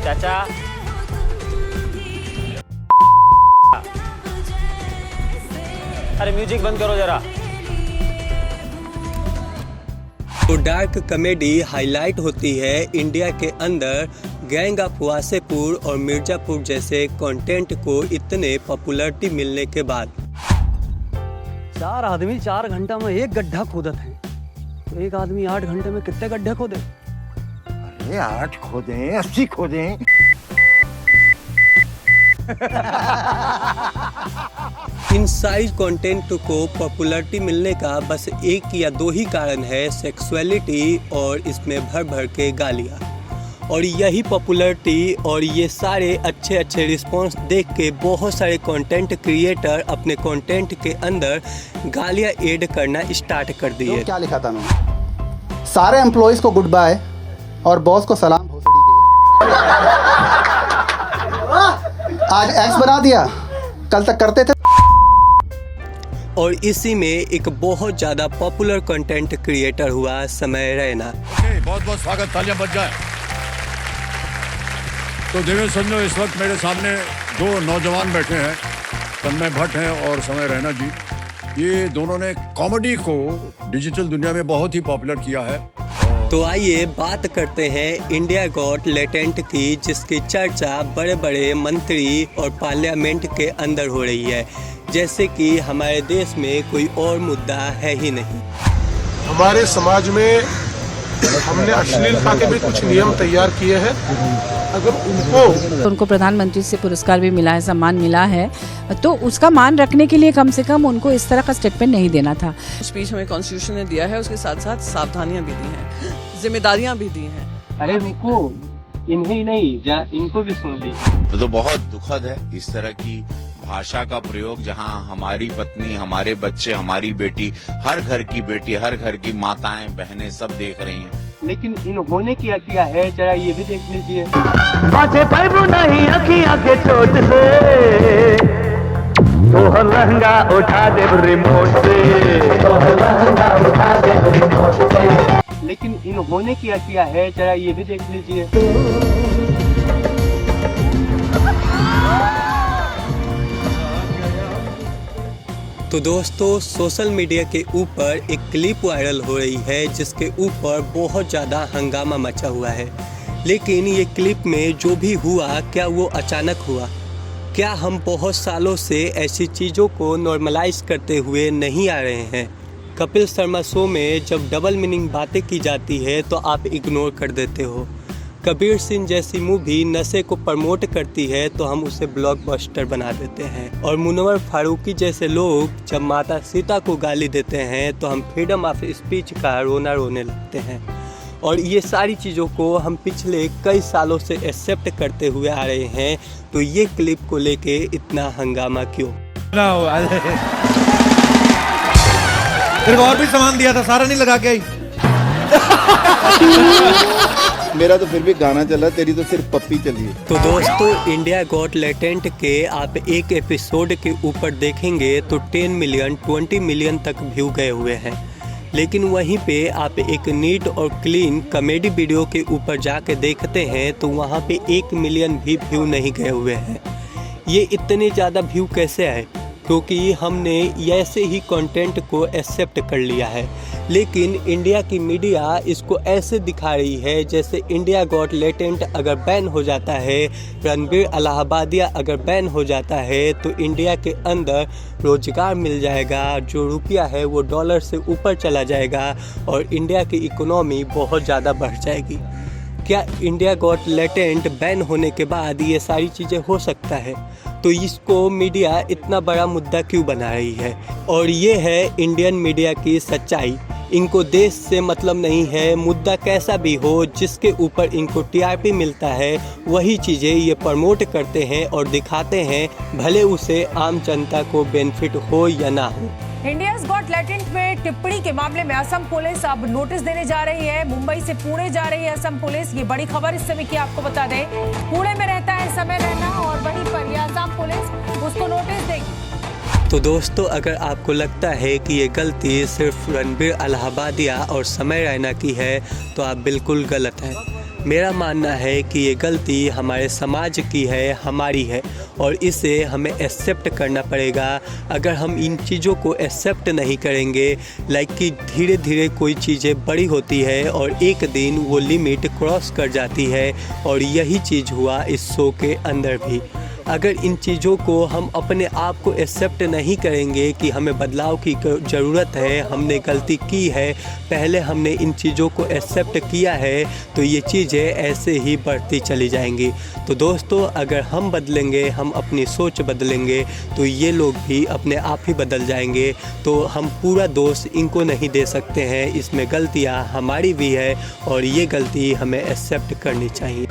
चाचा अरे म्यूजिक बंद करो जरा। तो डार्क कॉमेडी हाईलाइट होती है इंडिया के अंदर गैंग ऑफ वासेपुर और मिर्जापुर जैसे कंटेंट को इतने पॉपुलैरिटी मिलने के बाद। 4 आदमी 4 घंटा में एक गड्ढा खोदत है, तो एक आदमी 8 घंटे में कितने गड्ढे खोदे? अरे 8 खोदें 80 खोदें। इन सारी कंटेंट को पॉपुलैरिटी मिलने का बस एक या दो ही कारण है, सेक्सुअलिटी और इसमें भर भर के गालियाँ। और यही पॉपुलैरिटी और ये सारे अच्छे अच्छे रिस्पॉन्स देख के बहुत सारे कंटेंट क्रिएटर अपने कंटेंट के अंदर गालियाँ ऐड करना स्टार्ट कर दिए। तो क्या लिखा था मैंने? सारे एम्प्लॉयज़ को गुड बाय और बॉस को सलाम भोसड़ी के। आज एक्स बना दिया, कल तक करते थे। और इसी में एक बहुत ज़्यादा पॉपुलर कंटेंट क्रिएटर हुआ समय रैना। बहुत बहुत स्वागत, तालियां बज जाए। तो देवेंद्र संजो, इस वक्त मेरे सामने 2 नौजवान बैठे हैं, तन्मय भट्ट हैं और समय रैना जी। ये दोनों ने कॉमेडी को डिजिटल दुनिया में बहुत ही पॉपुलर किया है। तो आइए बात करते हैं इंडिया गॉट टैलेंट की, जिसकी चर्चा बड़े बड़े मंत्री और पार्लियामेंट के अंदर हो रही है, जैसे कि हमारे देश में कोई और मुद्दा है ही नहीं। हमारे समाज में हमने अश्लीलता के भी कुछ नियम तैयार किए हैं। अगर उनको प्रधानमंत्री से पुरस्कार भी मिला है, सम्मान मिला है, तो उसका मान रखने के लिए कम से कम उनको इस तरह का स्टेटमेंट नहीं देना था। स्पीच हमें कॉन्स्टिट्यूशन ने दिया है, उसके साथ साथ सावधानियां भी दी हैं, जिम्मेदारियां भी दी हैं। अरे रुको, इन्हें नहीं इनको भी सुन ली। तो बहुत दुखद है इस तरह की भाषा का प्रयोग, जहां हमारी पत्नी, हमारे बच्चे, हमारी बेटी, हर घर की बेटी, हर घर की माताएं बहनें सब देख रही हैं। लेकिन इन्होंने क्या किया है जरा ये भी देख लीजिए। लहंगा उठा दे रिमोट से, लेकिन इन्होंने क्या किया है जरा ये भी देख लीजिए। तो दोस्तों, सोशल मीडिया के ऊपर एक क्लिप वायरल हो रही है जिसके ऊपर बहुत ज़्यादा हंगामा मचा हुआ है। लेकिन ये क्लिप में जो भी हुआ, क्या वो अचानक हुआ? क्या हम बहुत सालों से ऐसी चीज़ों को नॉर्मलाइज करते हुए नहीं आ रहे हैं? कपिल शर्मा शो में जब डबल मीनिंग बातें की जाती है तो आप इग्नोर कर देते हो। कबीर सिंह जैसी मूवी नशे को प्रमोट करती है तो हम उसे ब्लॉकबस्टर बना देते हैं। और मुनव्वर फारूकी जैसे लोग जब माता सीता को गाली देते हैं तो हम फ्रीडम ऑफ स्पीच का रोना रोने लगते हैं। और ये सारी चीज़ों को हम पिछले कई सालों से एक्सेप्ट करते हुए आ रहे हैं, तो ये क्लिप को लेके इतना हंगामा क्यों? तेरे को और भी सामान दिया था, सारा नहीं लगा के आई। मेरा तो फिर भी गाना चला, तेरी तो सिर्फ पप्पी चली है। तो दोस्तों, इंडिया गॉट टैलेंट के आप एक एपिसोड के ऊपर देखेंगे तो 10 मिलियन 20 मिलियन तक व्यू गए हुए हैं। लेकिन वहीं पे आप एक नीट और क्लीन कॉमेडी वीडियो के ऊपर जाके देखते हैं तो वहाँ पे 1 मिलियन भी व्यू नहीं गए हुए हैं। ये इतने ज़्यादा व्यू कैसे आए? क्योंकि हमने ऐसे ही कंटेंट को एक्सेप्ट कर लिया है। लेकिन इंडिया की मीडिया इसको ऐसे दिखा रही है जैसे इंडिया गॉट टैलेंट अगर बैन हो जाता है, रणबीर इलाहाबादिया अगर बैन हो जाता है, तो इंडिया के अंदर रोजगार मिल जाएगा, जो रुपया है वो डॉलर से ऊपर चला जाएगा और इंडिया की इकोनॉमी बहुत ज़्यादा बढ़ जाएगी। क्या इंडिया गॉट टैलेंट बैन होने के बाद ये सारी चीज़ें हो सकता है? तो इसको मीडिया इतना बड़ा मुद्दा क्यों बना रही है? और ये है इंडियन मीडिया की सच्चाई। इनको देश से मतलब नहीं है, मुद्दा कैसा भी हो, जिसके ऊपर इनको टीआरपी मिलता है वही चीज़ें ये प्रमोट करते हैं और दिखाते हैं, भले उसे आम जनता को बेनिफिट हो या ना हो। इंडियाज गॉट टैलेंट में टिप्पणी के मामले में असम पुलिस अब नोटिस देने जा रही है। मुंबई से पुणे जा रही है असम पुलिस। ये बड़ी खबर इस समय की आपको बता दें, पुणे में रहता है समय रैना और वहीं पर ये असम पुलिस उसको नोटिस देगी। तो दोस्तों, अगर आपको लगता है कि ये गलती सिर्फ रणबीर इलाहाबादिया और समय रैना की है तो आप बिल्कुल गलत हैं। मेरा मानना है कि ये गलती हमारे समाज की है, हमारी है, और इसे हमें एक्सेप्ट करना पड़ेगा। अगर हम इन चीज़ों को एक्सेप्ट नहीं करेंगे, लाइक कि धीरे धीरे कोई चीज़ें बड़ी होती है और एक दिन वो लिमिट क्रॉस कर जाती है, और यही चीज़ हुआ इस शो के अंदर भी। अगर इन चीज़ों को हम अपने आप को एक्सेप्ट नहीं करेंगे कि हमें बदलाव की ज़रूरत है, हमने गलती की है, पहले हमने इन चीज़ों को एक्सेप्ट किया है, तो ये चीज़ें ऐसे ही बढ़ती चली जाएंगी। तो दोस्तों, अगर हम बदलेंगे, हम अपनी सोच बदलेंगे, तो ये लोग भी अपने आप ही बदल जाएंगे। तो हम पूरा दोष इनको नहीं दे सकते हैं, इसमें गलतियाँ हमारी भी है और ये गलती हमें एक्सेप्ट करनी चाहिए।